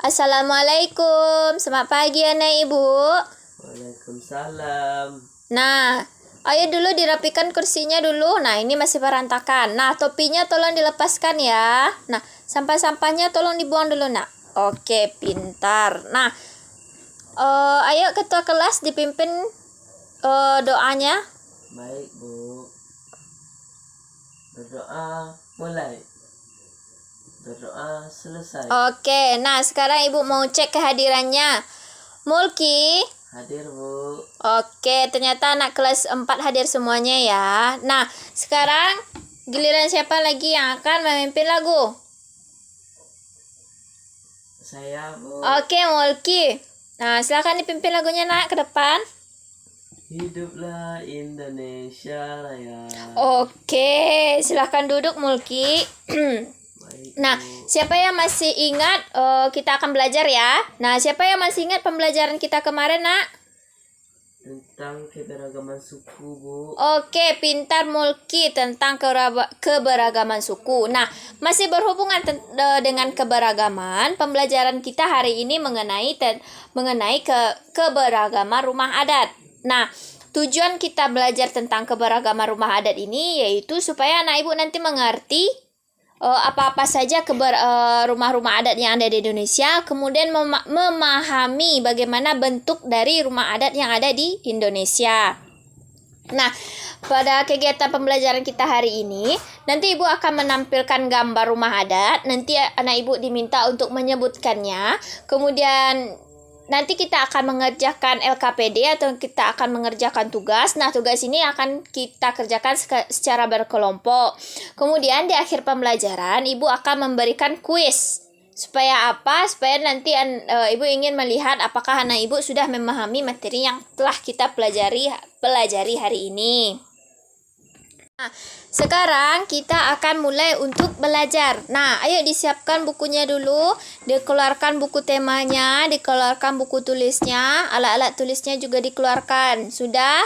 Assalamualaikum. Selamat pagi anak ibu. Waalaikumsalam. Nah, ayo dulu dirapikan kursinya dulu. Nah, ini masih berantakan. Nah, topinya tolong dilepaskan ya. Nah, sampah-sampahnya tolong dibuang dulu, nak. Oke, pintar. Nah, ayo ketua kelas dipimpin doanya. Baik, Bu. Berdoa mulai. Berdoa selesai. Oke, nah sekarang ibu mau cek kehadirannya. Mulki. Hadir, Bu. Oke, ternyata anak kelas 4 hadir semuanya ya. Nah, sekarang giliran siapa lagi yang akan memimpin lagu? Saya, Bu. Oke, Mulki. Nah, silakan dipimpin lagunya, nak, ke depan. Hiduplah Indonesia Raya. Oke, silakan duduk, Mulki. Baik, Nah, Bu. siapa yang masih ingat kita akan belajar ya? Nah, siapa yang masih ingat pembelajaran kita kemarin, nak? Tentang keberagaman suku, Bu. Oke, pintar Mulki tentang keberagaman suku. Nah, masih berhubungan dengan keberagaman. Pembelajaran kita hari ini mengenai keberagaman rumah adat. Nah, tujuan kita belajar tentang keberagaman rumah adat ini yaitu supaya anak ibu nanti mengerti apa-apa saja rumah-rumah adat yang ada di Indonesia, kemudian memahami bagaimana bentuk dari rumah adat yang ada di Indonesia. Nah, pada kegiatan pembelajaran kita hari ini, nanti ibu akan menampilkan gambar rumah adat. Nanti anak ibu diminta untuk menyebutkannya. Kemudian nanti kita akan mengerjakan LKPD atau kita akan mengerjakan tugas. Nah, tugas ini akan kita kerjakan secara berkelompok. Kemudian di akhir pembelajaran, ibu akan memberikan kuis. Supaya apa? Supaya nanti ibu ingin melihat apakah anak ibu sudah memahami materi yang telah kita pelajari hari ini. Nah, sekarang kita akan mulai untuk belajar. Nah, ayo disiapkan bukunya dulu, dikeluarkan buku temanya, dikeluarkan buku tulisnya, alat-alat tulisnya juga dikeluarkan. Sudah?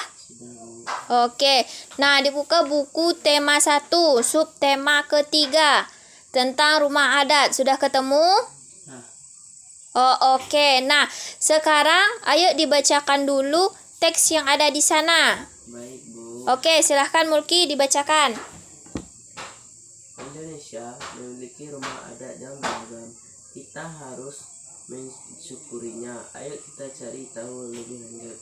Oke. Nah, dibuka buku tema 1, subtema ketiga tentang rumah adat. Sudah ketemu? Oh, oke. Nah, sekarang ayo dibacakan dulu teks yang ada di sana. Baik, Bu. Oke, silahkan Mulki dibacakan. Indonesia memiliki rumah adat yang beragam. Kita harus mensyukurinya. Ayo kita cari tahu lebih lanjut.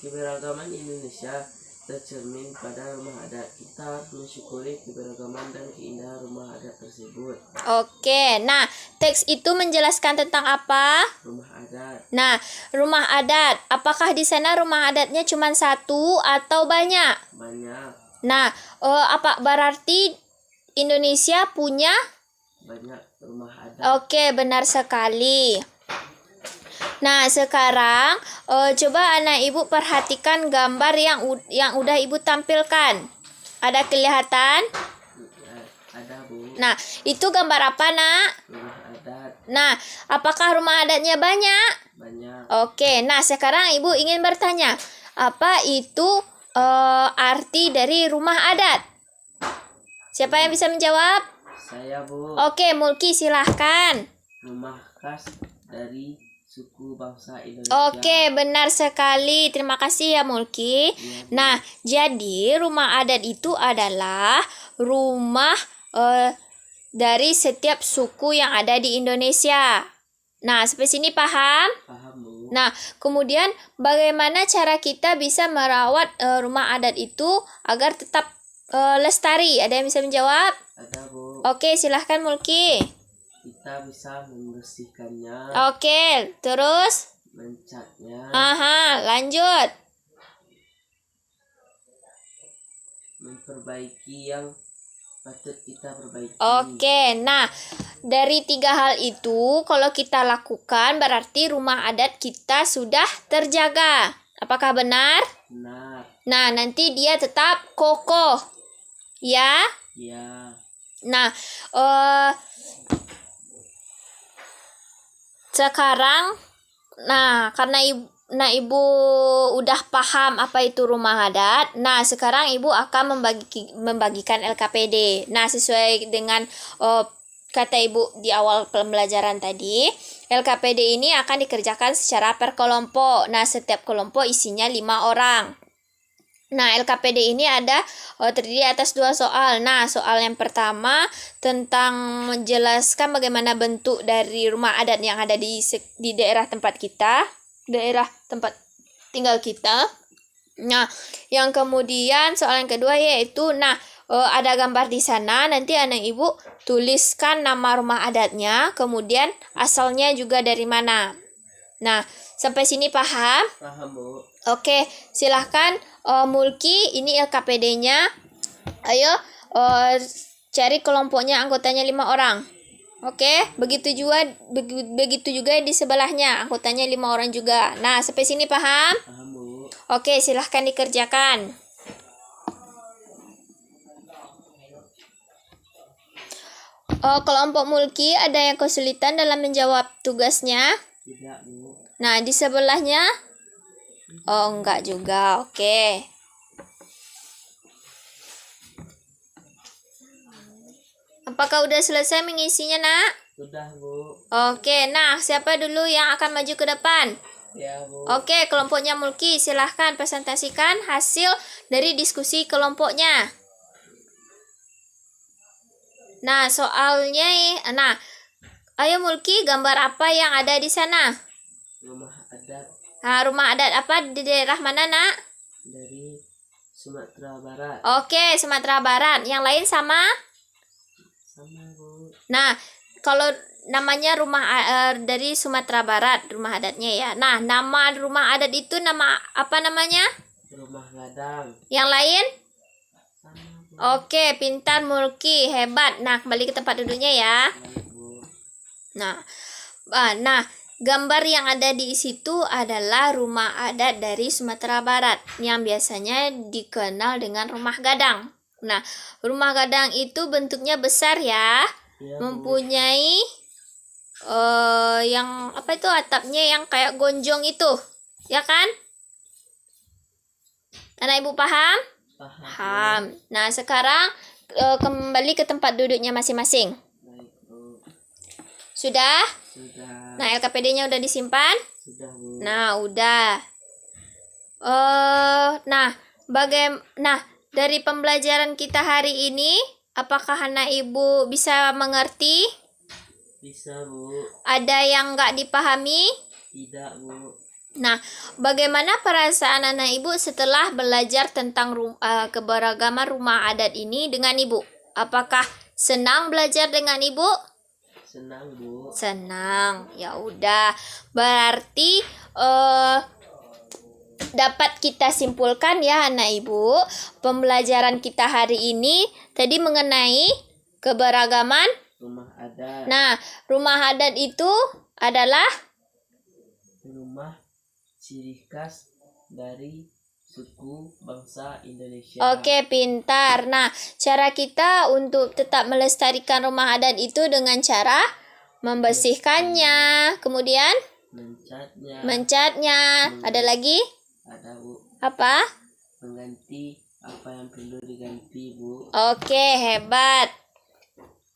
Keberagaman Indonesia tercermin pada rumah adat. Kita harus mensyukuri keberagaman dan keindahan rumah adat tersebut. Oke, nah teks itu menjelaskan tentang apa? Rumah adat. Nah, rumah adat. Apakah di sana rumah adatnya cuma satu atau banyak? Banyak. Nah, apa berarti Indonesia punya? Banyak rumah adat. Oke, benar sekali. Nah, sekarang coba anak ibu perhatikan gambar yang udah ibu tampilkan. Ada kelihatan? Ada, Bu. Nah, itu gambar apa, nak? Rumah adat. Nah, apakah rumah adatnya banyak? Banyak. Oke, nah sekarang ibu ingin bertanya, apa itu arti dari rumah adat? Siapa yang bisa menjawab? Saya, Bu. Oke, Mulki silahkan. Rumah khas dari suku bangsa Indonesia. Oke, benar sekali. Terima kasih ya Mulki. Iya, Bu. Nah, jadi rumah adat itu adalah rumah dari setiap suku yang ada di Indonesia. Nah, sampai sini paham? Paham, Bu. Nah, kemudian bagaimana cara kita bisa merawat rumah adat itu agar tetap lestari? Ada yang bisa menjawab? Ada, Bu. Oke, silahkan Mulki. Kita bisa membersihkannya, Oke, terus? mencatnya, Aha, lanjut. memperbaiki yang patut kita perbaiki. Oke, nah dari 3 hal itu kalau kita lakukan berarti rumah adat kita sudah terjaga. Apakah benar? Benar. Nah, nanti dia tetap kokoh. Ya? Ya. Nah, sekarang, karena ibu udah paham apa itu rumah adat. Nah, sekarang ibu akan membagikan LKPD. Nah, sesuai dengan kata Ibu di awal pembelajaran tadi, LKPD ini akan dikerjakan secara per kelompok. Nah, setiap kelompok isinya 5 orang. Nah, LKPD ini terdiri atas 2 soal. Nah, soal yang pertama tentang menjelaskan bagaimana bentuk dari rumah adat yang ada di daerah tempat kita, daerah tempat tinggal kita. Nah, yang kemudian soal yang kedua yaitu, ada gambar di sana, nanti anak ibu tuliskan nama rumah adatnya, kemudian asalnya juga dari mana. Nah, sampai sini paham? Paham, Bu. Oke, silahkan Mulki, ini LKPD-nya. Ayo cari kelompoknya, anggotanya 5 orang. Oke, begitu juga di sebelahnya, anggotanya 5 orang juga. Nah, sampai sini paham? Paham, Bu. Oke, silahkan dikerjakan. Kelompok Mulki ada yang kesulitan dalam menjawab tugasnya? Tidak, Bu. Nah, di sebelahnya? Oh, enggak juga. Oke. Apakah udah selesai mengisinya, Nak? Sudah, Bu. Oke, nah, siapa dulu yang akan maju ke depan? Ya, Bu. Oke, kelompoknya Mulki, silahkan presentasikan hasil dari diskusi kelompoknya. Nah, soalnya, ayo Mulki, gambar apa yang ada di sana? Rumah adat Nah, rumah adat apa di daerah mana, Nak? dari Sumatera Barat. Oke, Sumatera Barat. Yang lain sama? Sama, Bu. Nah, kalau namanya rumah dari Sumatera Barat, rumah adatnya ya. Nah, nama rumah adat itu nama apa namanya? Rumah Gadang. Yang lain? Sama, Bu. Oke, pintar Mulki, hebat. Nah, kembali ke tempat duduknya ya. Baik, Bu. Nah, gambar yang ada di situ adalah rumah adat dari Sumatera Barat yang biasanya dikenal dengan rumah gadang. Nah, rumah gadang itu bentuknya besar ya, Ya, Bu. mempunyai yang apa itu, atapnya yang kayak gonjong itu, ya kan? Anak ibu paham? Paham, Bu. Paham. Nah, sekarang kembali ke tempat duduknya masing-masing. Baik, Bu. Sudah? Sudah. Nah, LKPD-nya udah disimpan? Sudah, Bu. Nah, udah. Dari pembelajaran kita hari ini, apakah anak ibu bisa mengerti? Bisa, Bu. Ada yang nggak dipahami? Tidak, Bu. Nah, bagaimana perasaan anak ibu setelah belajar tentang keberagaman rumah adat ini dengan ibu? Apakah senang belajar dengan ibu? Senang, Bu. Senang. Ya udah. Berarti dapat kita simpulkan ya anak ibu, pembelajaran kita hari ini tadi mengenai keberagaman. Rumah adat. Nah, rumah adat itu adalah Rumah ciri khas dari suku bangsa Indonesia. oke, pintar. Nah, cara kita untuk tetap melestarikan rumah adat itu dengan cara membersihkannya, kemudian mencatnya. Ada lagi? Ada, Bu. Apa? Mengganti apa yang perlu diganti, Bu. Oke, hebat.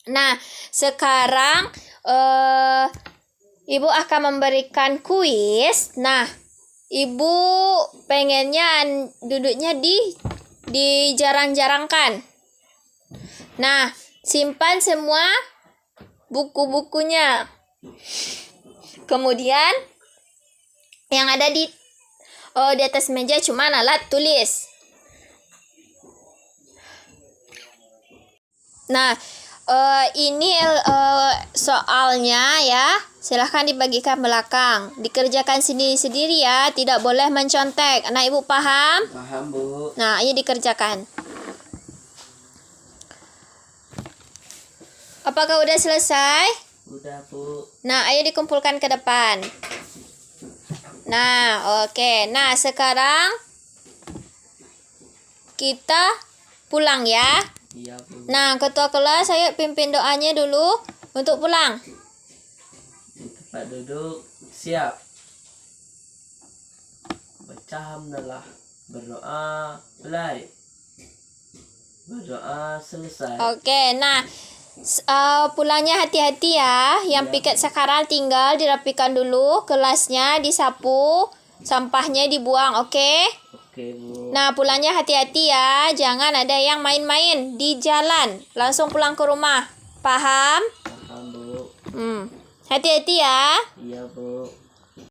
Nah, sekarang Ibu akan memberikan kuis. Nah, Ibu pengennya duduknya dijarang-jarangkan. Nah, simpan semua buku-bukunya. Kemudian yang ada di atas meja cuma alat tulis. Nah, ini soalnya ya. Silahkan dibagikan belakang. Dikerjakan sendiri-sendiri ya. Tidak boleh mencontek. Anak ibu paham? Paham, Bu. Nah, ayo dikerjakan. Apakah udah selesai? Udah, Bu. Nah, ayo dikumpulkan ke depan. Nah, oke. Nah, sekarang kita pulang ya. Iya, Bu. Nah, ketua kelas, ayo pimpin doanya dulu untuk pulang. Tempat duduk siap. Baca hamdalah. Berdoa mulai. Berdoa selesai. Oke, nah Pulangnya hati-hati ya. Yang piket sekarang tinggal dirapikan dulu, kelasnya disapu, sampahnya dibuang, oke? Oke, Bu. Nah, pulangnya hati-hati ya. Jangan ada yang main-main di jalan. Langsung pulang ke rumah. Paham? Paham, Bu. Hati-hati ya. Iya, Bu.